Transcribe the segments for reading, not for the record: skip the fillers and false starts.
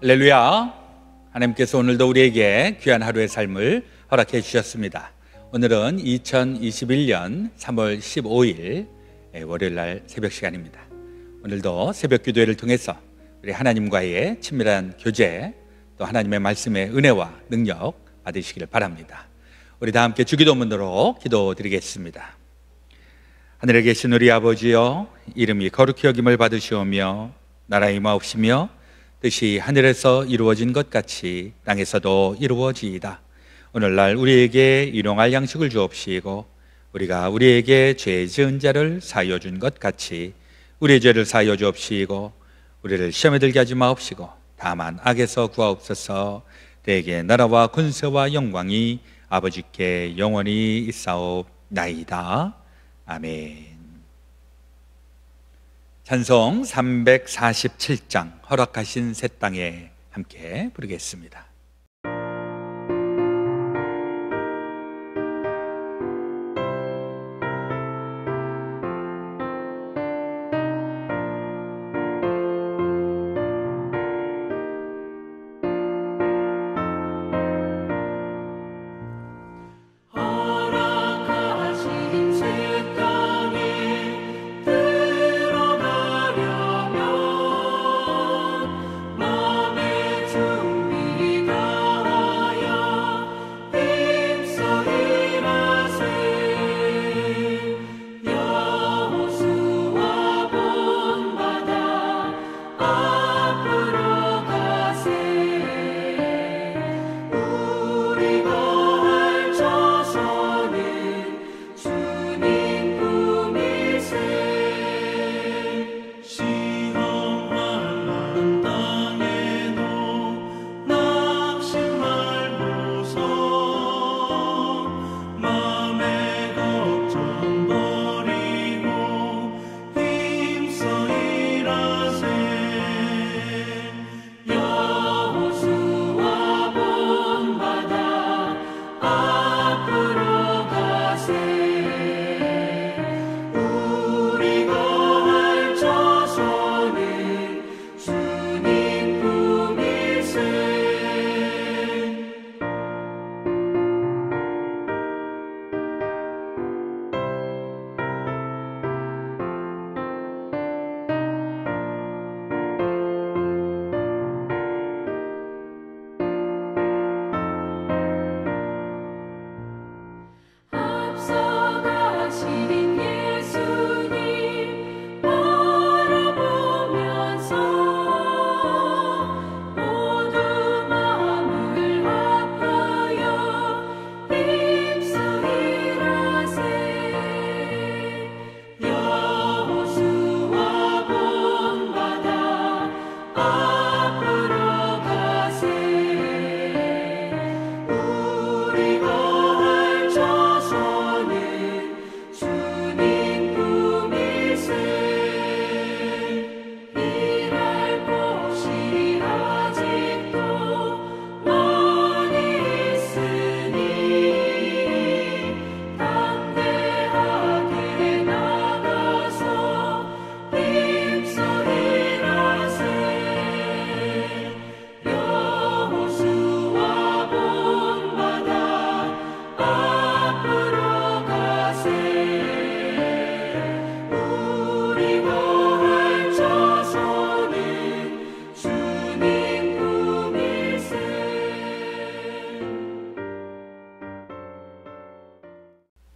할렐루야. 하나님께서 오늘도 우리에게 귀한 하루의 삶을 허락해 주셨습니다. 오늘은 2021년 3월 15일 월요일 날 새벽 시간입니다. 오늘도 새벽 기도회를 통해서 우리 하나님과의 친밀한 교제, 또 하나님의 말씀의 은혜와 능력 받으시기를 바랍니다. 우리 다 함께 주기도문으로 기도드리겠습니다. 하늘에 계신 우리 아버지여, 이름이 거룩히 여김을 받으시오며 나라의 임하옵시며 뜻이 하늘에서 이루어진 것 같이 땅에서도 이루어지이다. 오늘날 우리에게 일용할 양식을 주옵시고 우리가 우리에게 죄 지은 자를 사하여 준 것 같이 우리의 죄를 사하여 주옵시고 우리를 시험에 들게 하지 마옵시고 다만 악에서 구하옵소서. 대개 나라와 군세와 영광이 아버지께 영원히 있사옵나이다. 아멘. 찬송 347장 허락하신 새 땅에 함께 부르겠습니다.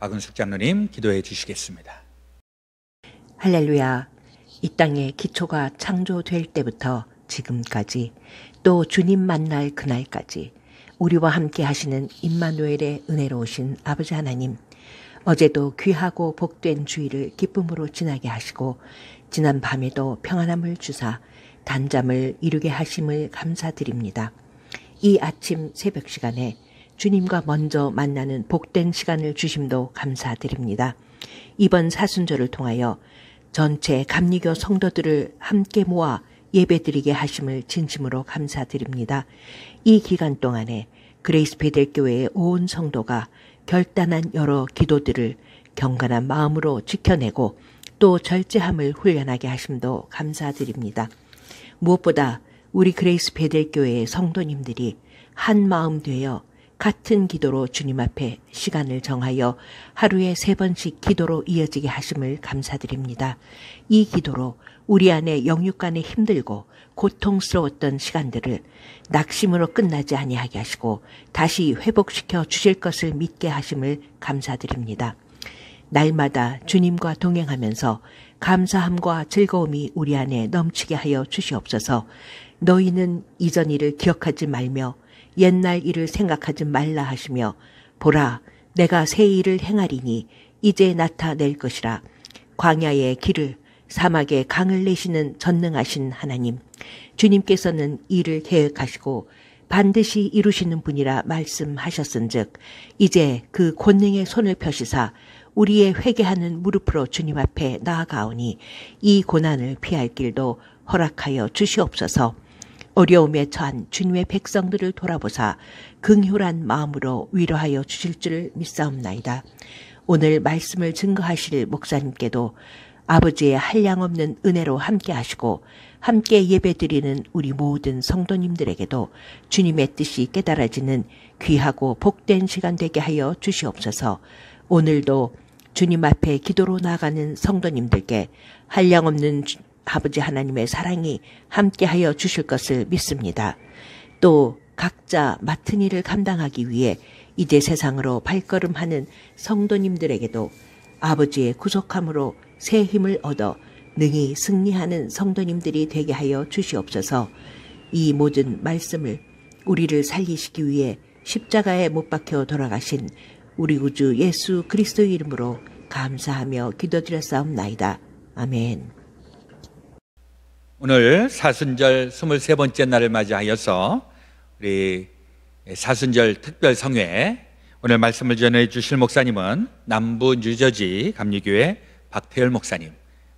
박은숙 장로님 기도해 주시겠습니다. 할렐루야. 이 땅의 기초가 창조될 때부터 지금까지 또 주님 만날 그날까지 우리와 함께 하시는 임마누엘의 은혜로우신 아버지 하나님, 어제도 귀하고 복된 주일을 기쁨으로 지나게 하시고 지난 밤에도 평안함을 주사 단잠을 이루게 하심을 감사드립니다. 이 아침 새벽 시간에 주님과 먼저 만나는 복된 시간을 주심도 감사드립니다. 이번 사순절을 통하여 전체 감리교 성도들을 함께 모아 예배드리게 하심을 진심으로 감사드립니다. 이 기간 동안에 그레이스 베델교회의 온 성도가 결단한 여러 기도들을 경건한 마음으로 지켜내고 또 절제함을 훈련하게 하심도 감사드립니다. 무엇보다 우리 그레이스 베델교회의 성도님들이 한 마음 되어 같은 기도로 주님 앞에 시간을 정하여 하루에 3번씩 기도로 이어지게 하심을 감사드립니다. 이 기도로 우리 안에 영육간에 힘들고 고통스러웠던 시간들을 낙심으로 끝나지 아니하게 하시고 다시 회복시켜 주실 것을 믿게 하심을 감사드립니다. 날마다 주님과 동행하면서 감사함과 즐거움이 우리 안에 넘치게 하여 주시옵소서. 너희는 이전 일을 기억하지 말며 옛날 일을 생각하지 말라 하시며 보라 내가 새 일을 행하리니 이제 나타낼 것이라. 광야의 길을 사막에 강을 내시는 전능하신 하나님, 주님께서는 이를 계획하시고 반드시 이루시는 분이라 말씀하셨은즉 이제 그 권능의 손을 펴시사 우리의 회개하는 무릎으로 주님 앞에 나아가오니 이 고난을 피할 길도 허락하여 주시옵소서. 어려움에 처한 주님의 백성들을 돌아보사 긍휼한 마음으로 위로하여 주실 줄 믿사옵나이다. 오늘 말씀을 증거하실 목사님께도 아버지의 한량없는 은혜로 함께 하시고 함께 예배드리는 우리 모든 성도님들에게도 주님의 뜻이 깨달아지는 귀하고 복된 시간 되게 하여 주시옵소서. 오늘도 주님 앞에 기도로 나아가는 성도님들께 한량없는 아버지 하나님의 사랑이 함께하여 주실 것을 믿습니다. 또 각자 맡은 일을 감당하기 위해 이제 세상으로 발걸음하는 성도님들에게도 아버지의 구속함으로 새 힘을 얻어 능히 승리하는 성도님들이 되게 하여 주시옵소서. 이 모든 말씀을 우리를 살리시기 위해 십자가에 못 박혀 돌아가신 우리 구주 예수 그리스도의 이름으로 감사하며 기도드렸사옵나이다. 아멘. 오늘 사순절 23번째 날을 맞이하여서 우리 사순절 특별 성회 오늘 말씀을 전해 주실 목사님은 남부 뉴저지 감리교회 박태열 목사님,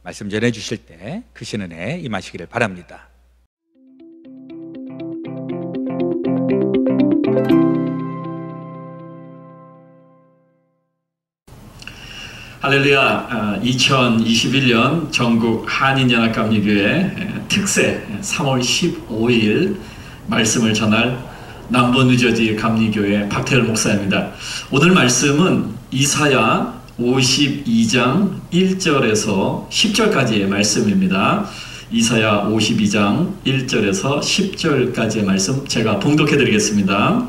말씀 전해 주실 때 크신 은혜 임하시기를 바랍니다. 할렐루야. 2021년 전국 한인연합감리교회 특세 3월 15일 말씀을 전할 남부 뉴저지 감리교회 박태열 목사입니다. 오늘 말씀은 이사야 52장 1절에서 10절까지의 말씀입니다. 이사야 52장 1절에서 10절까지의 말씀 제가 봉독해 드리겠습니다.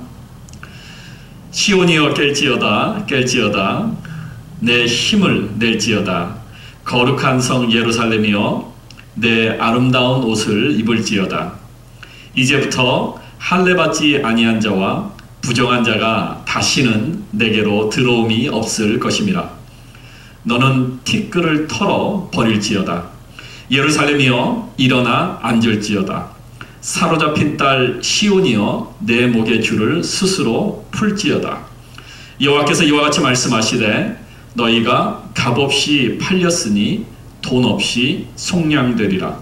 시온이여 깰지어다 깰지어다 내 힘을 낼지어다. 거룩한 성 예루살렘이여 내 아름다운 옷을 입을지어다. 이제부터 할례받지 아니한 자와 부정한 자가 다시는 내게로 들어옴이 없을 것임이라. 너는 티끌을 털어 버릴지어다. 예루살렘이여 일어나 앉을지어다. 사로잡힌 딸 시온이여 내 목의 줄을 스스로 풀지어다. 여호와께서 이와 같이 말씀하시되 너희가 값없이 팔렸으니 돈 없이 속량되리라.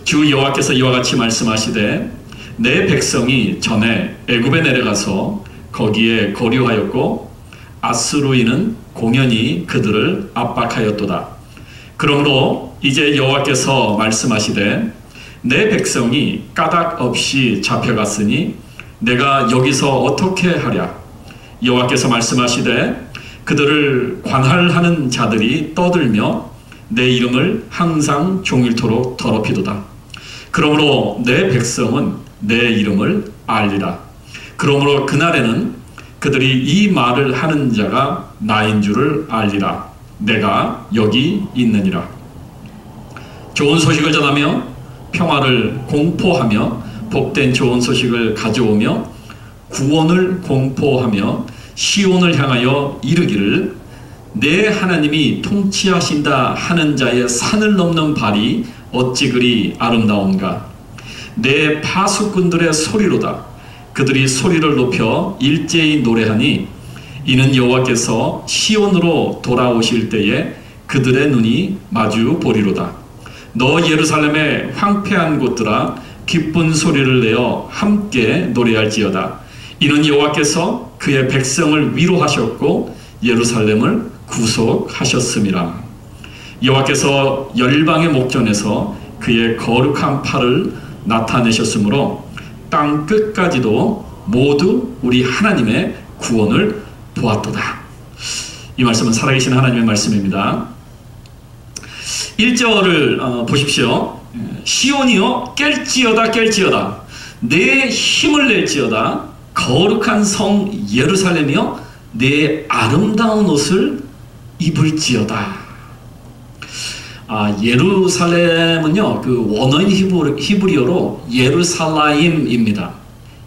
주 여호와께서 이와 같이 말씀하시되 내 백성이 전에 애굽에 내려가서 거기에 거류하였고 아스루인은 공연히 그들을 압박하였도다. 그러므로 이제 여호와께서 말씀하시되 내 백성이 까닭 없이 잡혀갔으니 내가 여기서 어떻게 하랴. 여호와께서 말씀하시되 그들을 관할하는 자들이 떠들며 내 이름을 항상 종일토록 더럽히도다. 그러므로 내 백성은 내 이름을 알리라. 그러므로 그날에는 그들이 이 말을 하는 자가 나인 줄을 알리라. 내가 여기 있느니라. 좋은 소식을 전하며 평화를 공포하며 복된 좋은 소식을 가져오며 구원을 공포하며 시온을 향하여 이르기를 내 하나님이 통치하신다 하는 자의 산을 넘는 발이 어찌 그리 아름다운가. 내 파수꾼들의 소리로다. 그들이 소리를 높여 일제히 노래하니 이는 여호와께서 시온으로 돌아오실 때에 그들의 눈이 마주 보리로다. 너 예루살렘의 황폐한 곳들아 기쁜 소리를 내어 함께 노래할지어다. 이는 여호와께서 그의 백성을 위로하셨고 예루살렘을 구속하셨음이라. 여호와께서 열방의 목전에서 그의 거룩한 팔을 나타내셨으므로 땅 끝까지도 모두 우리 하나님의 구원을 보았도다. 이 말씀은 살아계신 하나님의 말씀입니다. 1절을 보십시오. 시온이여 깰지어다 깰지어다 내 힘을 낼지어다 거룩한 성 예루살렘이여 내 아름다운 옷을 입을지어다. 예루살렘은요, 그 원어인 히브리어로 예루살라임입니다.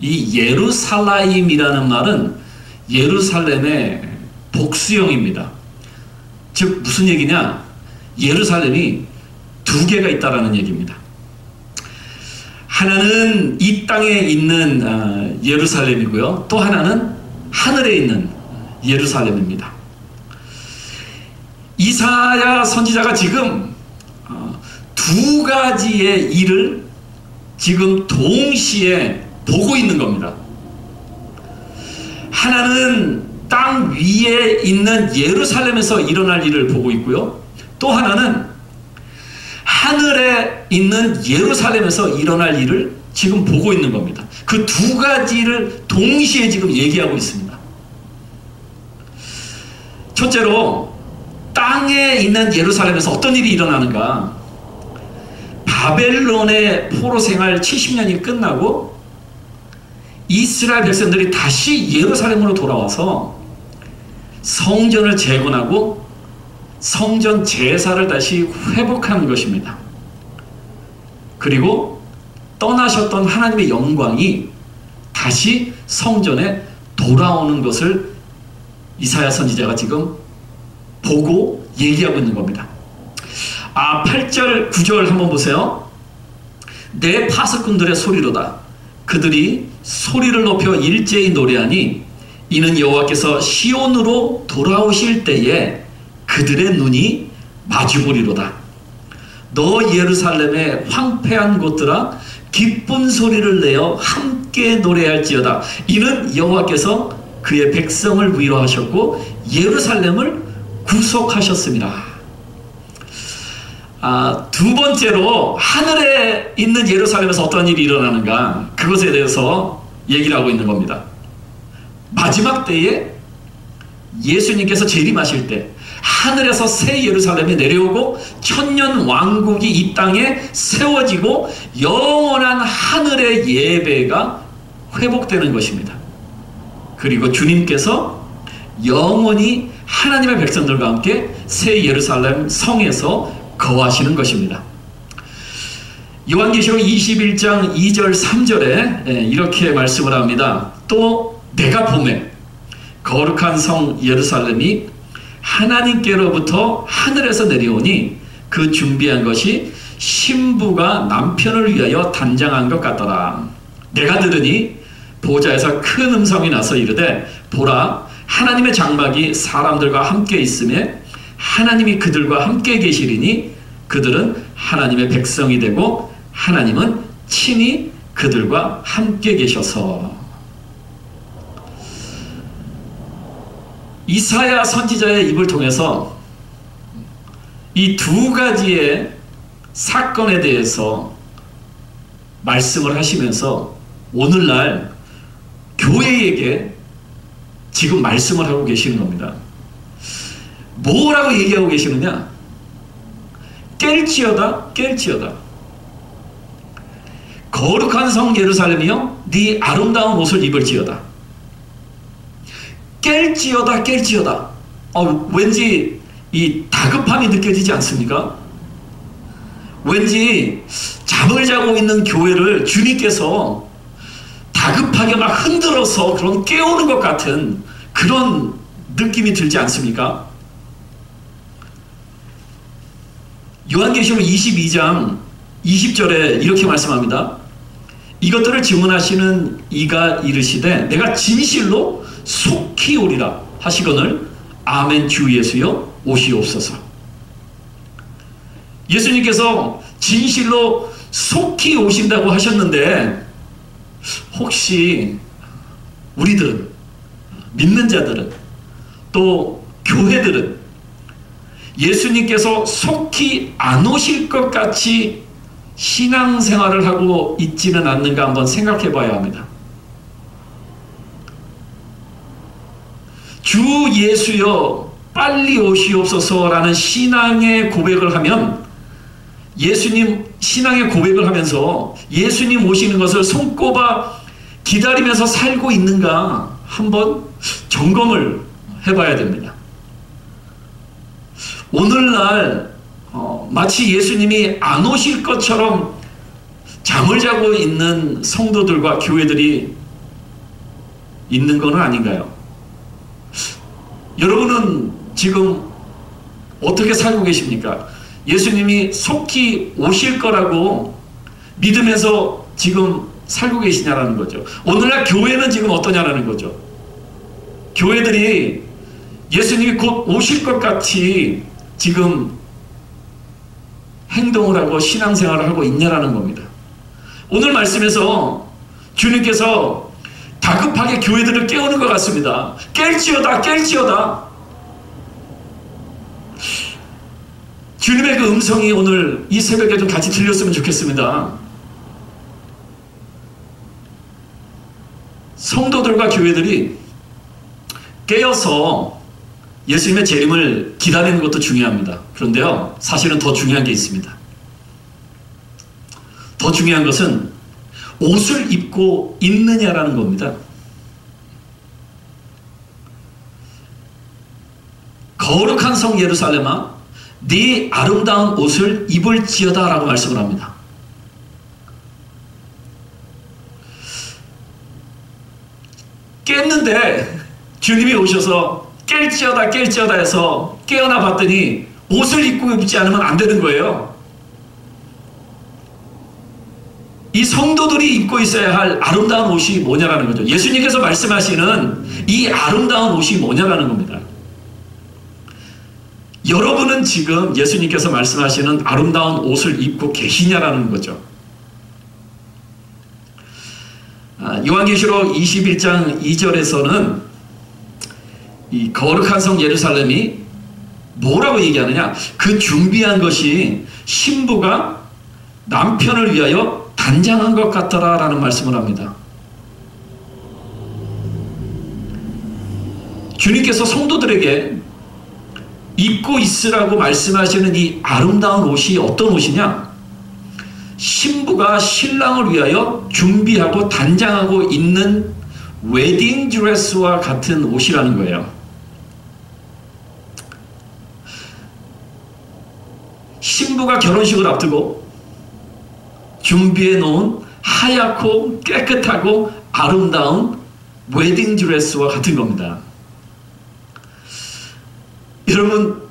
이 예루살라임이라는 말은 예루살렘의 복수형입니다. 즉 무슨 얘기냐? 예루살렘이 두 개가 있다라는 얘기입니다. 하나는 이 땅에 있는 예루살렘이고요. 또 하나는 하늘에 있는 예루살렘입니다. 이사야 선지자가 지금 두 가지의 일을 지금 동시에 보고 있는 겁니다. 하나는 땅 위에 있는 예루살렘에서 일어날 일을 보고 있고요. 또 하나는 하늘에 있는 예루살렘에서 일어날 일을 지금 보고 있는 겁니다. 그 두 가지를 동시에 지금 얘기하고 있습니다. 첫째로 땅에 있는 예루살렘에서 어떤 일이 일어나는가? 바벨론의 포로 생활 70년이 끝나고 이스라엘 백성들이 다시 예루살렘으로 돌아와서 성전을 재건하고 성전 제사를 다시 회복하는 것입니다. 그리고 떠나셨던 하나님의 영광이 다시 성전에 돌아오는 것을 이사야 선지자가 지금 보고 얘기하고 있는 겁니다. 8절 9절 한번 보세요. 내 파수꾼들의 소리로다. 그들이 소리를 높여 일제히 노래하니 이는 여호와께서 시온으로 돌아오실 때에 그들의 눈이 마주보리로다. 너 예루살렘의 황폐한 곳들아 기쁜 소리를 내어 함께 노래할지어다. 이는 여호와께서 그의 백성을 위로하셨고 예루살렘을 구속하셨습니다. 두 번째로 하늘에 있는 예루살렘에서 어떤 일이 일어나는가, 그것에 대해서 얘기를 하고 있는 겁니다. 마지막 때에 예수님께서 재림하실 때 하늘에서 새 예루살렘이 내려오고 천년 왕국이 이 땅에 세워지고 영원한 하늘의 예배가 회복되는 것입니다. 그리고 주님께서 영원히 하나님의 백성들과 함께 새 예루살렘 성에서 거하시는 것입니다. 요한계시록 21장 2절 3절에 이렇게 말씀을 합니다. 또 내가 보매 거룩한 성 예루살렘이 하나님께로부터 하늘에서 내려오니 그 준비한 것이 신부가 남편을 위하여 단장한 것 같더라. 내가 들으니 보좌에서 큰 음성이 나서 이르되 보라 하나님의 장막이 사람들과 함께 있음에 하나님이 그들과 함께 계시리니 그들은 하나님의 백성이 되고 하나님은 친히 그들과 함께 계셔서. 이사야 선지자의 입을 통해서 이 두 가지의 사건에 대해서 말씀을 하시면서 오늘날 교회에게 지금 말씀을 하고 계시는 겁니다. 뭐라고 얘기하고 계시느냐? 깰지어다 깰지어다 거룩한 성 예루살렘이여 네 아름다운 옷을 입을지어다. 깰지어다 깰지어다. 왠지 이 다급함이 느껴지지 않습니까? 왠지 잠을 자고 있는 교회를 주님께서 다급하게 막 흔들어서 그런 깨우는 것 같은 그런 느낌이 들지 않습니까? 요한계시록 22장 20절에 이렇게 말씀합니다. 이것들을 증언하시는 이가 이르시되 내가 진실로 속히 오리라 하시거늘 아멘 주 예수여 오시옵소서. 예수님께서 진실로 속히 오신다고 하셨는데 혹시 우리들은, 믿는 자들은, 또 교회들은 예수님께서 속히 안 오실 것 같이 신앙생활을 하고 있지는 않는가 한번 생각해 봐야 합니다. 주 예수여 빨리 오시옵소서라는 신앙의 고백을 하면, 예수님 신앙의 고백을 하면서 예수님 오시는 것을 손꼽아 기다리면서 살고 있는가 한번 점검을 해봐야 됩니다. 오늘날 마치 예수님이 안 오실 것처럼 잠을 자고 있는 성도들과 교회들이 있는 건 아닌가요? 여러분은 지금 어떻게 살고 계십니까? 예수님이 속히 오실 거라고 믿으면서 지금 살고 계시냐라는 거죠. 오늘날 교회는 지금 어떠냐라는 거죠. 교회들이 예수님이 곧 오실 것 같이 지금 행동을 하고 신앙생활을 하고 있냐라는 겁니다. 오늘 말씀에서 주님께서 다급하게 교회들을 깨우는 것 같습니다. 깰지어다, 깰지어다. 주님의 그 음성이 오늘 이 새벽에 좀 같이 들렸으면 좋겠습니다. 성도들과 교회들이 깨어서 예수님의 재림을 기다리는 것도 중요합니다. 그런데요, 사실은 더 중요한 게 있습니다. 더 중요한 것은 옷을 입고 있느냐라는 겁니다. 거룩한 성 예루살렘아, 네 아름다운 옷을 입을지어다 라고 말씀을 합니다. 깼는데 주님이 오셔서 깰지어다 깰지어다 해서 깨어나 봤더니 옷을 입고 입지 않으면 안 되는 거예요. 이 성도들이 입고 있어야 할 아름다운 옷이 뭐냐라는 거죠. 예수님께서 말씀하시는 이 아름다운 옷이 뭐냐라는 겁니다. 여러분은 지금 예수님께서 말씀하시는 아름다운 옷을 입고 계시냐라는 거죠. 요한계시록 21장 2절에서는 이 거룩한 성 예루살렘이 뭐라고 얘기하느냐, 그 준비한 것이 신부가 남편을 위하여 단장한 것 같더라 라는 말씀을 합니다. 주님께서 성도들에게 입고 있으라고 말씀하시는 이 아름다운 옷이 어떤 옷이냐, 신부가 신랑을 위하여 준비하고 단장하고 있는 웨딩 드레스와 같은 옷이라는 거예요. 신부가 결혼식을 앞두고 준비해 놓은 하얗고 깨끗하고 아름다운 웨딩 드레스와 같은 겁니다. 여러분,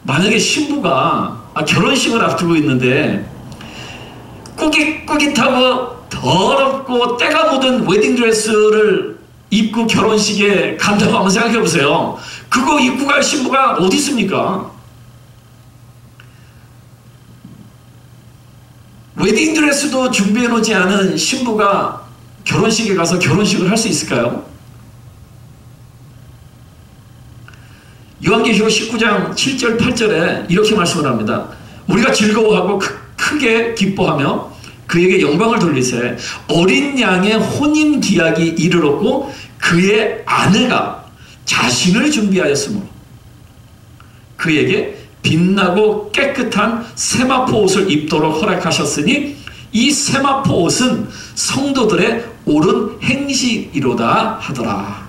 만약에 신부가 결혼식을 앞두고 있는데 꾸깃꾸깃하고 더럽고 때가 묻은 웨딩 드레스를 입고 결혼식에 간다고 한번 생각해 보세요. 그거 입고 갈 신부가 어디 있습니까? 웨딩 드레스도 준비해 놓지 않은 신부가 결혼식에 가서 결혼식을 할 수 있을까요? 요한계시록 19장 7절 8절에 이렇게 말씀을 합니다. 우리가 즐거워하고 크게 기뻐하며 그에게 영광을 돌리세 어린 양의 혼인 기약이 이르렀고 그의 아내가 자신을 준비하였으므로 그에게 빛나고 깨끗한 세마포 옷을 입도록 허락하셨으니 이 세마포 옷은 성도들의 옳은 행실이로다 하더라.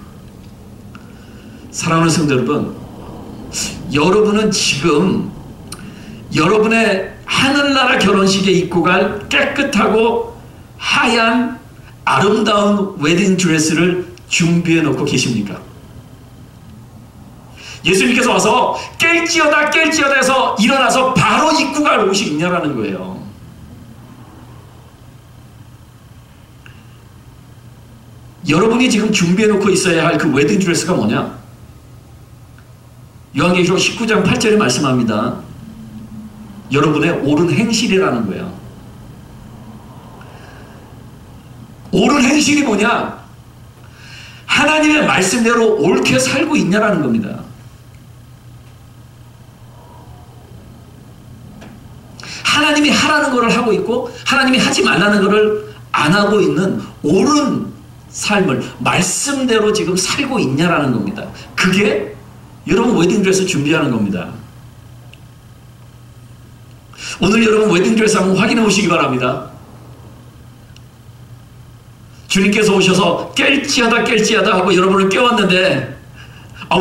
사랑하는 성도 여러분, 여러분은 지금 여러분의 하늘나라 결혼식에 입고 갈 깨끗하고 하얀 아름다운 웨딩 드레스를 준비해 놓고 계십니까? 예수님께서 와서 깰지어다 깰지어다 해서 일어나서 바로 입고 갈 옷이 있냐라는 거예요. 여러분이 지금 준비해 놓고 있어야 할 그 웨딩 드레스가 뭐냐? 요한계시록 19장 8절에 말씀합니다. 여러분의 옳은 행실이라는 거예요. 옳은 행실이 뭐냐? 하나님의 말씀대로 옳게 살고 있냐라는 겁니다. 하나님이 하라는 것을 하고 있고 하나님이 하지 말라는 것을 안 하고 있는 옳은 삶을 말씀대로 지금 살고 있냐라는 겁니다. 그게 여러분 웨딩드레스 준비하는 겁니다. 오늘 여러분 웨딩드레스 한번 확인해 보시기 바랍니다. 주님께서 오셔서 깰지하다 하고 여러분을 깨웠는데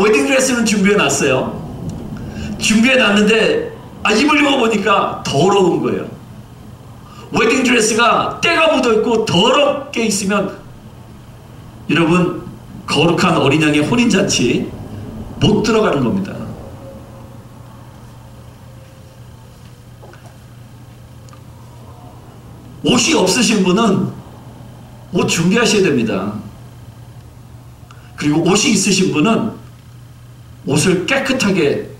웨딩드레스는 준비해 놨어요. 준비해 놨는데 입으려고 보니까 더러운 거예요. 웨딩드레스가 때가 묻어있고 더럽게 있으면 여러분 거룩한 어린 양의 혼인잔치 못 들어가는 겁니다. 옷이 없으신 분은 옷 준비하셔야 됩니다. 그리고 옷이 있으신 분은 옷을 깨끗하게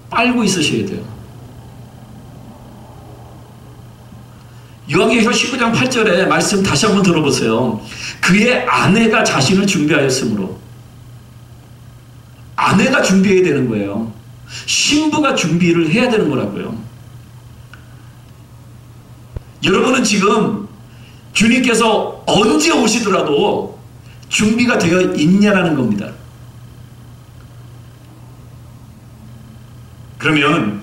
빨고 있으셔야 돼요. 요한계시록 19장 8절에 말씀 다시 한번 들어보세요. 그의 아내가 자신을 준비하였으므로. 아내가 준비해야 되는 거예요. 신부가 준비를 해야 되는 거라고요. 여러분은 지금 주님께서 언제 오시더라도 준비가 되어 있냐라는 겁니다. 그러면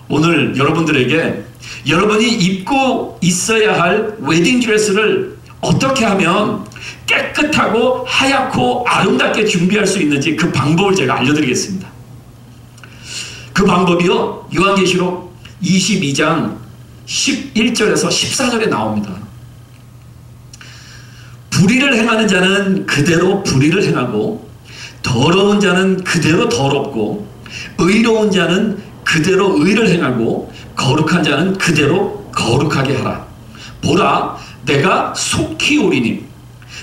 오늘 여러분들에게 여러분이 입고 있어야 할 웨딩드레스를 어떻게 하면 깨끗하고 하얗고 아름답게 준비할 수 있는지 그 방법을 제가 알려드리겠습니다. 그 방법이요, 요한계시록 22장 11절에서 14절에 나옵니다. 불의를 행하는 자는 그대로 불의를 행하고 더러운 자는 그대로 더럽고 의로운 자는 그대로 의를 행하고 거룩한 자는 그대로 거룩하게 하라. 보라, 내가 속히 오리니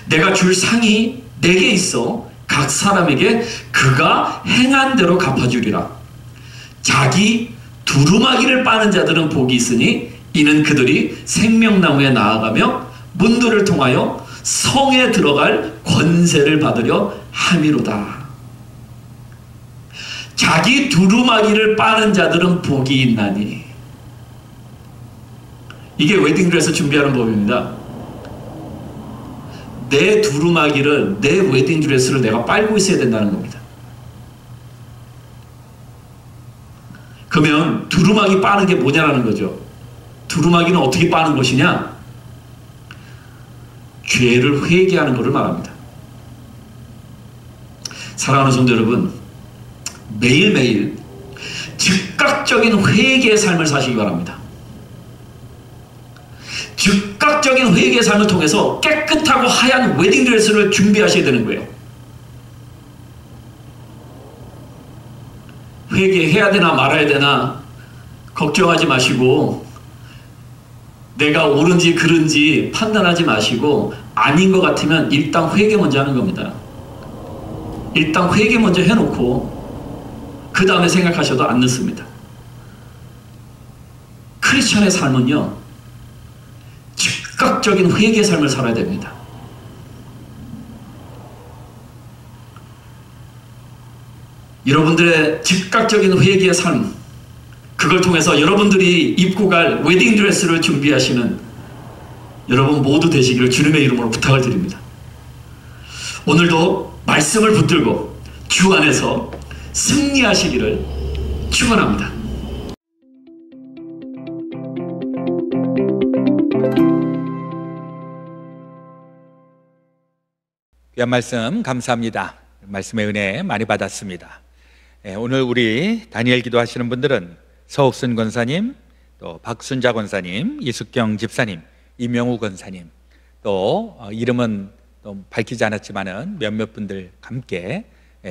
내가 줄 상이 내게 있어 각 사람에게 그가 행한 대로 갚아주리라. 자기 두루마기를 빠는 자들은 복이 있으니 이는 그들이 생명나무에 나아가며 문들을 통하여 성에 들어갈 권세를 받으려 함이로다. 자기 두루마기를 빠는 자들은 복이 있나니. 이게 웨딩드레스 준비하는 법입니다. 내 두루마기를, 내 웨딩드레스를 내가 빨고 있어야 된다는 겁니다. 그러면 두루마기 빠는 게 뭐냐라는 거죠. 두루마기는 어떻게 빠는 것이냐? 죄를 회개하는 것을 말합니다. 사랑하는 성도 여러분, 매일매일 즉각적인 회개의 삶을 사시기 바랍니다. 즉각적인 회개의 삶을 통해서 깨끗하고 하얀 웨딩드레스를 준비하셔야 되는 거예요. 회개해야 되나 말아야 되나 걱정하지 마시고, 내가 옳은지 그른지 판단하지 마시고, 아닌 것 같으면 일단 회개 먼저 하는 겁니다. 일단 회개 먼저 해놓고 그 다음에 생각하셔도 안 늦습니다. 크리스천의 삶은요, 즉각적인 회개의 삶을 살아야 됩니다. 여러분들의 즉각적인 회개의 삶, 그걸 통해서 여러분들이 입고 갈 웨딩드레스를 준비하시는 여러분 모두 되시기를 주님의 이름으로 부탁을 드립니다. 오늘도 말씀을 붙들고 주 안에서 승리하시기를 축원합니다. 귀한 말씀 감사합니다. 말씀의 은혜 많이 받았습니다. 오늘 우리 다니엘 기도하시는 분들은 서옥순 권사님, 또 박순자 권사님, 이숙경 집사님, 이명우 권사님, 또 이름은 또 밝히지 않았지만은 몇몇 분들 함께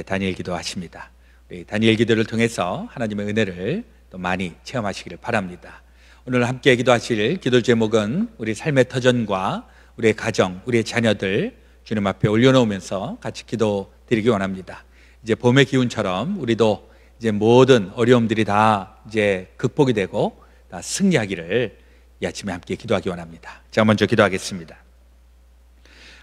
다니엘 기도하십니다. 우리 다니엘 기도를 통해서 하나님의 은혜를 또 많이 체험하시기를 바랍니다. 오늘 함께 기도하실 기도 제목은 우리 삶의 터전과 우리의 가정, 우리의 자녀들 주님 앞에 올려놓으면서 같이 기도 드리기 원합니다. 이제 봄의 기운처럼 우리도 이제 모든 어려움들이 다 이제 극복이 되고 다 승리하기를 이 아침에 함께 기도하기 원합니다. 제가 먼저 기도하겠습니다.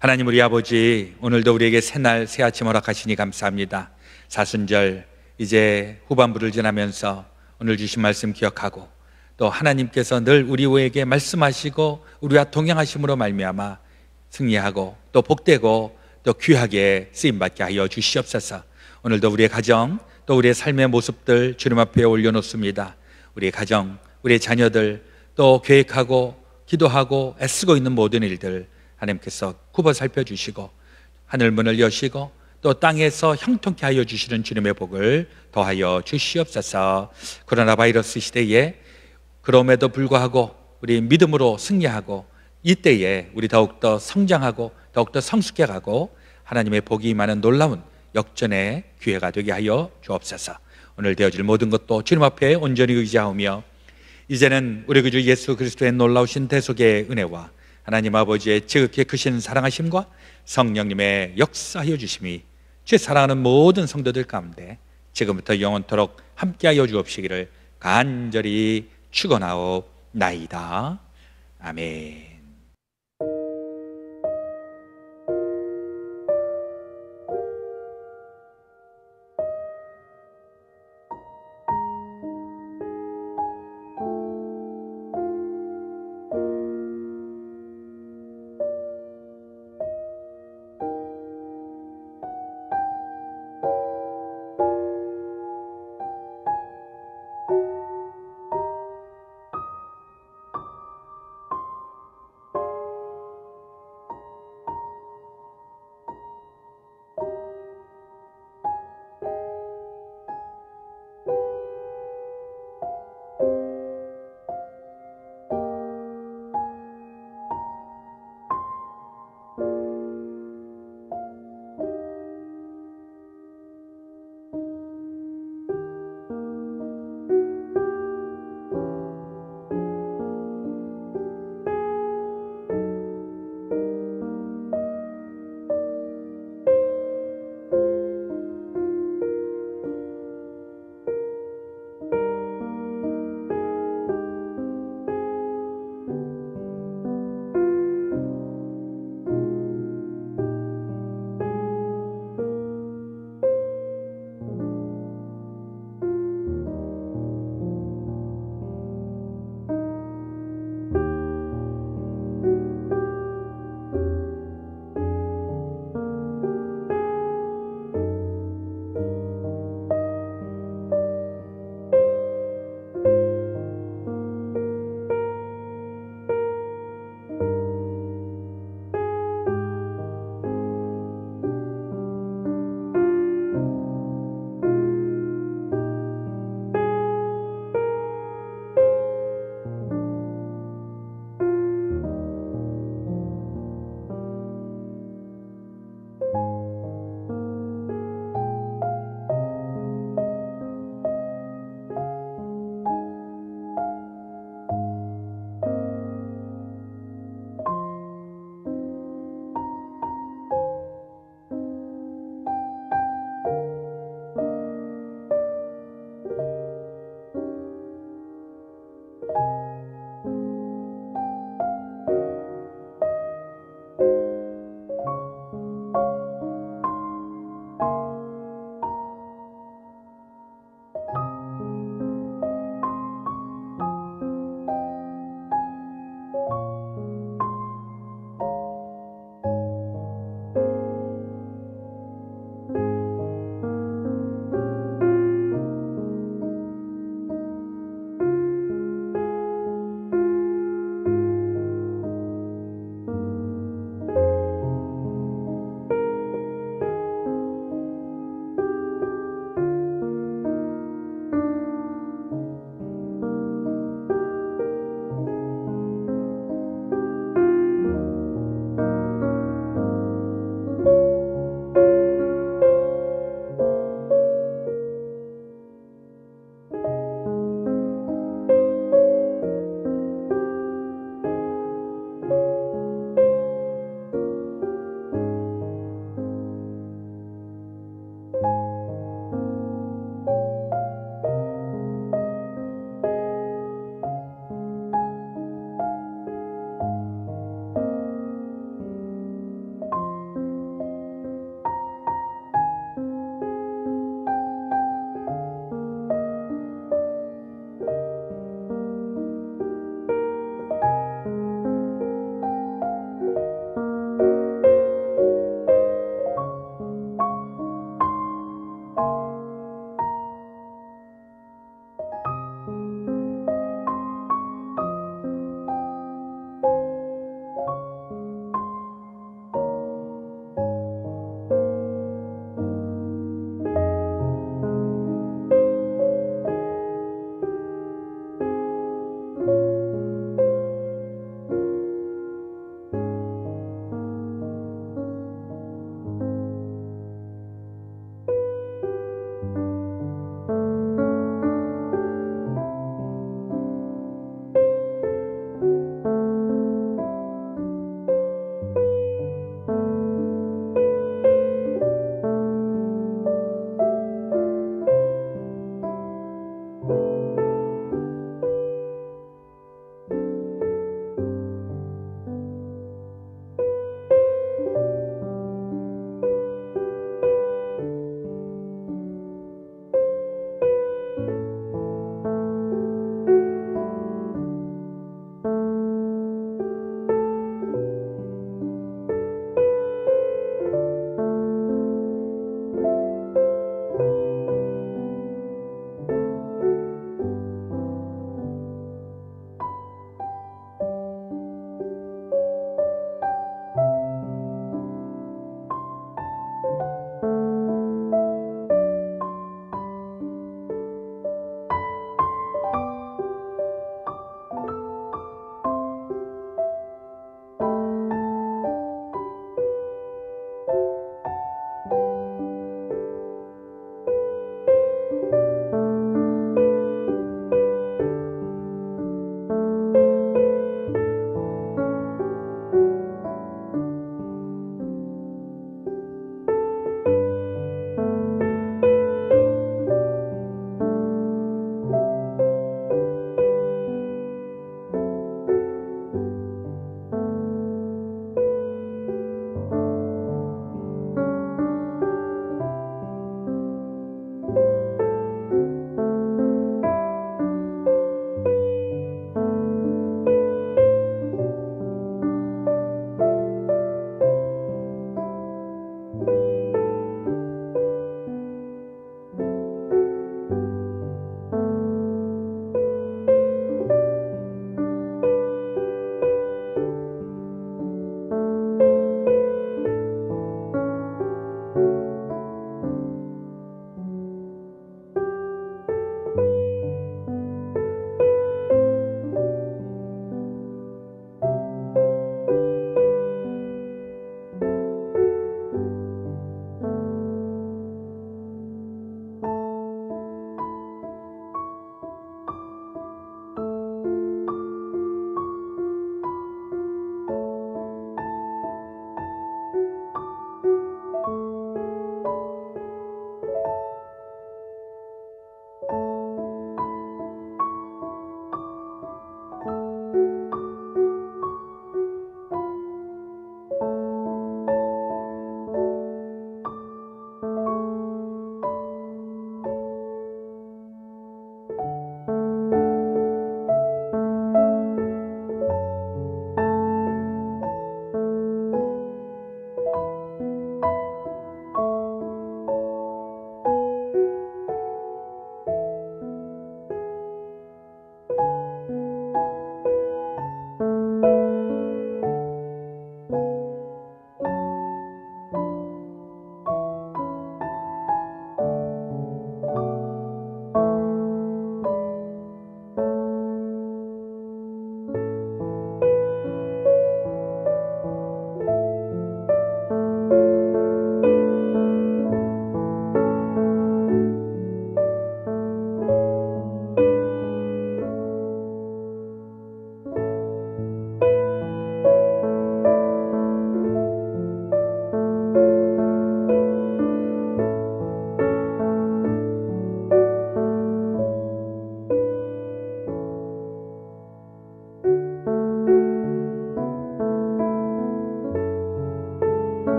하나님 우리 아버지, 오늘도 우리에게 새날 새 아침 허락하시니 감사합니다. 사순절 이제 후반부를 지나면서 오늘 주신 말씀 기억하고 또 하나님께서 늘 우리에게 말씀하시고 우리와 동행하심으로 말미암아 승리하고 또 복되고 또 귀하게 쓰임받게 하여 주시옵소서. 오늘도 우리의 가정 또 우리의 삶의 모습들 주님 앞에 올려놓습니다. 우리의 가정, 우리의 자녀들 또 계획하고 기도하고 애쓰고 있는 모든 일들 하나님께서 굽어 살펴주시고 하늘문을 여시고 또 땅에서 형통케 하여 주시는 주님의 복을 더하여 주시옵소서. 코로나 바이러스 시대에 그럼에도 불구하고 우리 믿음으로 승리하고 이때에 우리 더욱더 성장하고 더욱더 성숙해가고 하나님의 복이 임하는 놀라운 역전의 기회가 되게 하여 주옵소서. 오늘 되어질 모든 것도 주님 앞에 온전히 의지하오며 이제는 우리 구주 예수 그리스도의 놀라우신 대속의 은혜와 하나님 아버지의 지극히 크신 사랑하심과 성령님의 역사하여 주심이 주 사랑하는 모든 성도들 가운데 지금부터 영원토록 함께하여 주옵시기를 간절히 축원하옵나이다. 아멘.